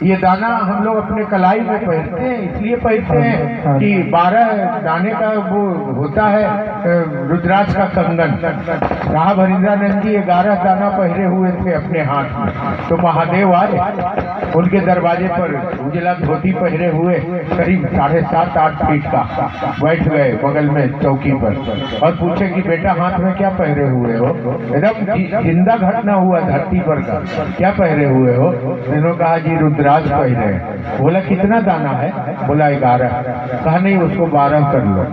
ये दाना हम लोग अपने कलाई में पहनते हैं, इसलिए पहनते हैं कि 12 दाने का वो होता है रुद्राक्ष का कंगन। कहा हरिंद्रानंद जी 11 दाना पहरे हुए थे अपने हाथ में, तो महादेव आए उनके दरवाजे पर, उजला धोती पहरे हुए, करीब 7.5-8 फीट का, बैठ गए बगल में चौकी पर और पूछे कि बेटा हाथ में क्या पहरे हुए हो? एकदम जिंदा घटना हुआ धरती पर का, क्या पहरे हुए हो? इन्होंने कहा जी रुद्राक्ष पहरे। बोला कितना दाना है? बोला 11। कहा नहीं उसको 12 कर लो।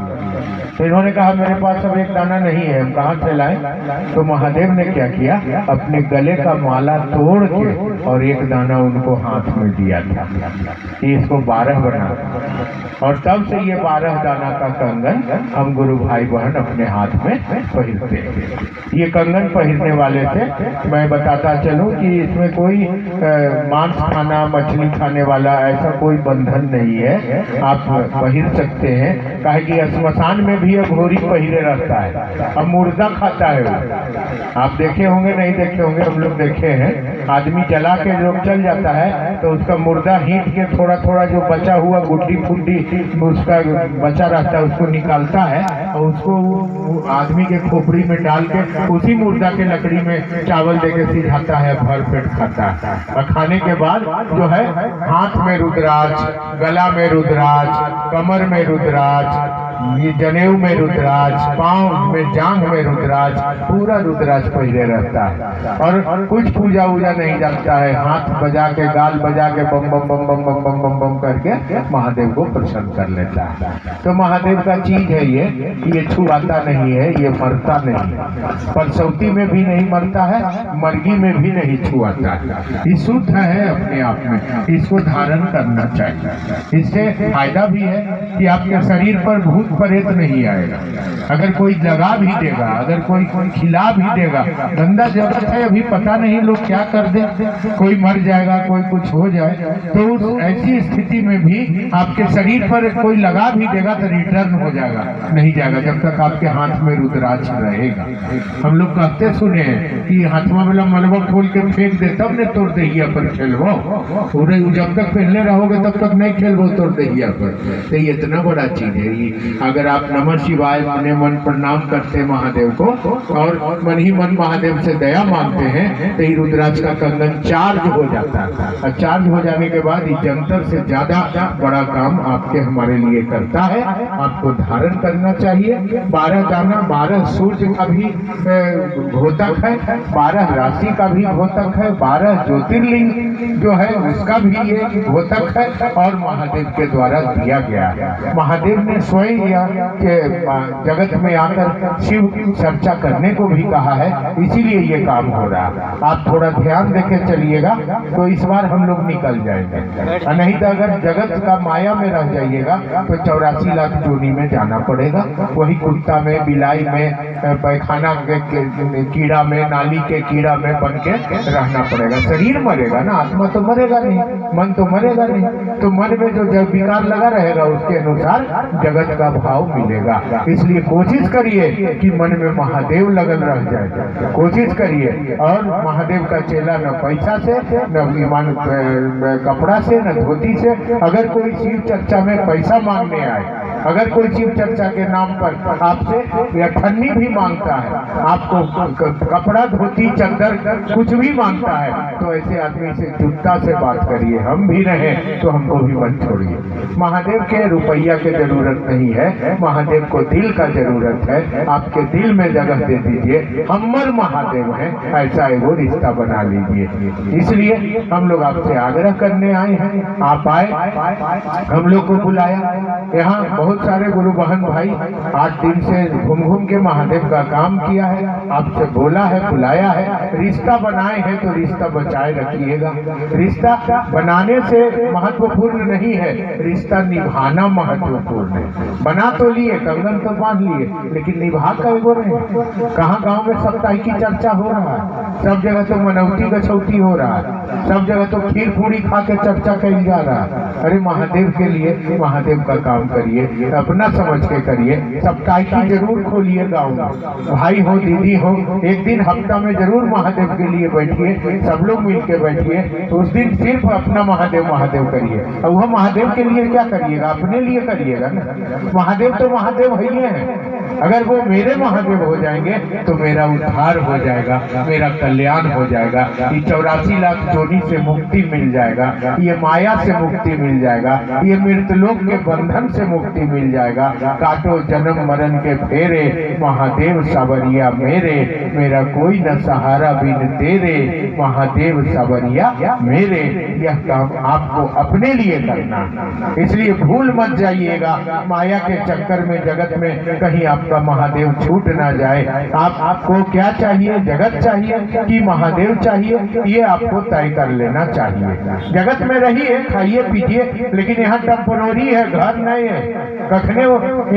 तो इन्होंने कहा मेरे पास अब एक दाना नहीं है, हम कहाँ से लाएं? तो महादेव ने क्या किया, अपने गले का माला तोड़ के और एक दाना उनको हाथ में दिया था कि इसको 12 बना। और तब से ये 12 दाना का कंगन हम गुरु भाई बहन अपने हाथ में पहनते हैं। ये कंगन पहनने वाले से मैं बताता चलूं कि इसमें कोई मांस खाना, मछली खाने वाला ऐसा कोई बंधन नहीं है, आप पहन सकते हैं। काहे कि श्मशान में भी अघोरी पहिरे रहता है, अब मुर्दा खाता है वो। आप देखे होंगे, नहीं देखे होंगे, हम लोग देखे हैं। आदमी जला के जो चल जाता है तो उसका मुर्दा हीट के थोड़ा थोड़ा जो बचा हुआ गुड्डी फुड्डी उसका बचा रहता है उसको निकालता है और उसको आदमी के खोपड़ी में डाल के उसी मुर्दा के लकड़ी में चावल देके सिझाता है, भर पेट खाता है। और खाने के बाद जो है हाथ में रुद्राक्ष, गला में रुद्राक्ष, कमर में रुद्राक्ष, ये जनेऊ में रुद्राक्ष, पांव में, जांघ में रुद्राक्ष, पूरा रुद्राक्ष पहले रहता है। और कुछ पूजा वूजा नहीं जानता है, हाथ बजा के, गाल बजा के बम बम बम बम बम बम बम बम करके महादेव को प्रसन्न कर लेता है। तो महादेव का चीज है ये छुआता नहीं है, ये मरता नहीं है, परसौती में भी नहीं मरता है, मर्गी में भी नहीं छुआता है, ये शुद्ध है अपने आप में। इसको धारण करना चाहिए। इससे फायदा भी है कि आपके शरीर पर भूत प्रेत नहीं आएगा। अगर कोई लगा भी देगा, अगर कोई खिला भी देगा, गंदा जगत है, अभी पता नहीं लोग क्या कर दे, कोई मर जाएगा, कोई कुछ हो जाए, तो उस ऐसी स्थिति में भी आपके शरीर पर कोई लगा भी देगा तो रिटर्न हो जाएगा, नहीं जाएगा जब तक आपके हाथ में रुद्राक्ष रहेगा। हम लोग कहते सुने हैं कि हाथवा वाला मलबा खोल के फेंक दे तब ने तोड़ दहिया पर खेलबो, पूरे जब तक पहले रहोगे तब तक नहीं खेलबो तोड़ दहिया पर। तो ये इतना बड़ा चीज है ये। अगर आप नमः शिवाय अपने मन प्रणाम करते हैं महादेव को और मन ही मन महादेव से दया मांगते हैं तो ये रुद्राक्ष का कंगन चार्ज हो जाता है। और चार्ज हो जाने के बाद ये जंतर से ज्यादा बड़ा काम आपके हमारे लिए करता है। आपको धारण करना चाहिए। 12 दाना, 12 सूर्य का भी घोतक है, 12 राशि का भी घोतक है, 12 ज्योतिर्लिंग जो है उसका भी ये घोतक है और महादेव के द्वारा दिया गया है। महादेव ने स्वयं के जगत में आकर शिव की चर्चा करने को भी कहा है, इसीलिए ये काम हो रहा है। आप थोड़ा ध्यान देके चलिएगा तो इस बार हम लोग निकल जाएंगे, नहीं तो अगर जगत का माया में रह जाइएगा तो 84 लाख जोनी में जाना पड़ेगा। वही कुत्ता में, बिलाई में, पैखाना के कीड़ा में, नाली के कीड़ा में बन के रहना पड़ेगा। शरीर मरेगा ना, आत्मा तो मरेगा नहीं, मन तो मरेगा नहीं। तो मन में जो विकार लगा रहेगा उसके अनुसार जगत का भाव मिलेगा। इसलिए कोशिश करिए कि मन में महादेव लगन रह जाए, कोशिश करिए। और महादेव का चेला न पैसा से, न ईमान कपड़ा से, न धोती से। अगर कोई शिव चर्चा में पैसा मांगने आए, अगर कोई शिव चर्चा के नाम पर आपसे अठन्नी भी मांगता है, आपको कपड़ा, धोती, चद्दर कुछ भी मांगता है, तो ऐसे आदमी से जुटता से बात करिए। हम भी रहे तो हमको भी मत छोड़िए। महादेव के रुपया की जरूरत नहीं है, महादेव को दिल का जरूरत है। आपके दिल में जगह दे दीजिए, हमर महादेव है, ऐसा एगो रिश्ता बना लीजिए। इसलिए हम लोग आपसे आग्रह करने आए हैं, आप आए, हम लोग को बुलाया। यहाँ बहुत सारे गुरु बहन भाई 8 दिन से घूम घूम के महादेव का काम किया है, आपसे बोला है, बुलाया है। रिश्ता बनाए हैं तो रिश्ता बचाए रखिएगा। रिश्ता बनाने से महत्वपूर्ण नहीं है, रिश्ता रिश्ता निभाना महत्वपूर्ण है। बना तो लिए, कंगन तो बांध लिए, लेकिन निभा कई गो रहे। कहाँ गांव में साप्ताहिक की चर्चा हो रहा है, सब जगह तो मनौती गछौती हो रहा है, सब जगह तो खीर पूरी खा के चर्चा कही जा रहा है। अरे महादेव के लिए महादेव का काम करिए, अपना समझ के करिए। साप्ताहिक की जरूर खोलिए गाँव में, भाई हो दीदी हो, एक दिन हफ्ता में जरूर महादेव के लिए बैठिए, सब लोग मिल के बैठिए। उस दिन सिर्फ अपना महादेव महादेव करिए। और वह महादेव के लिए क्या करिएगा, अपने लिए करिएगा ना। महादेव तो महादेव ही है। अगर वो मेरे महादेव हो जाएंगे तो मेरा उद्धार हो जाएगा, मेरा कल्याण हो जाएगा, ये 84 लाख जोनी से मुक्ति मिल जाएगा, ये माया से मुक्ति मिल जाएगा, ये मृतलोक के बंधन से मुक्ति मिल जाएगा। काटो जन्म मरण के फेरे, महादेव सावरिया मेरे, मेरा कोई न सहारा बिन तेरे, महादेव सावरिया मेरे। यह काम आपको अपने लिए करना, इसलिए भूल मत जाइएगा माया के चक्कर में, जगत में कहीं आपका महादेव छूट ना जाए। आपको क्या चाहिए, जगत चाहिए कि महादेव चाहिए, ये आपको तय कर लेना चाहिए। जगत में रहिए, खाइए पीजिए, लेकिन यहाँ टेम्पोररी है, घर नहीं है। कखने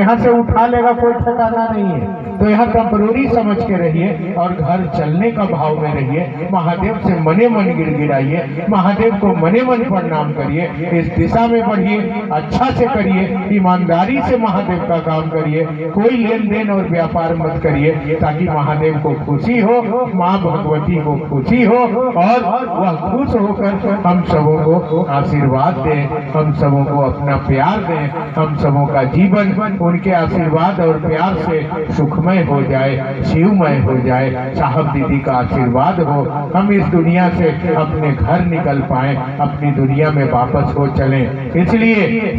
यहाँ से उठा लेगा कोई ठिकाना नहीं है। तो यहाँ टेम्पोररी समझ के रहिए और घर चलने का भाव में रहिए। महादेव से मने मन गिड़गिड़ाइए, महादेव को मने मन प्रणाम करिए, इस दिशा में बढ़िए, अच्छा से करिए, ईमानदारी से महादेव का काम करिए, कोई लेन देन और व्यापार मत करिए, ताकि महादेव को खुशी हो, माँ भगवती को खुशी हो और वह खुश होकर हम सबों को आशीर्वाद दें, हम सबों को अपना प्यार दें, हम सबों का जीवन उनके आशीर्वाद और प्यार से सुखमय हो जाए, शिवमय हो जाए, साहब दीदी का आशीर्वाद हो, हम इस दुनिया से अपने घर निकल पाए, अपनी दुनिया में वापस हो चलें। इसलिए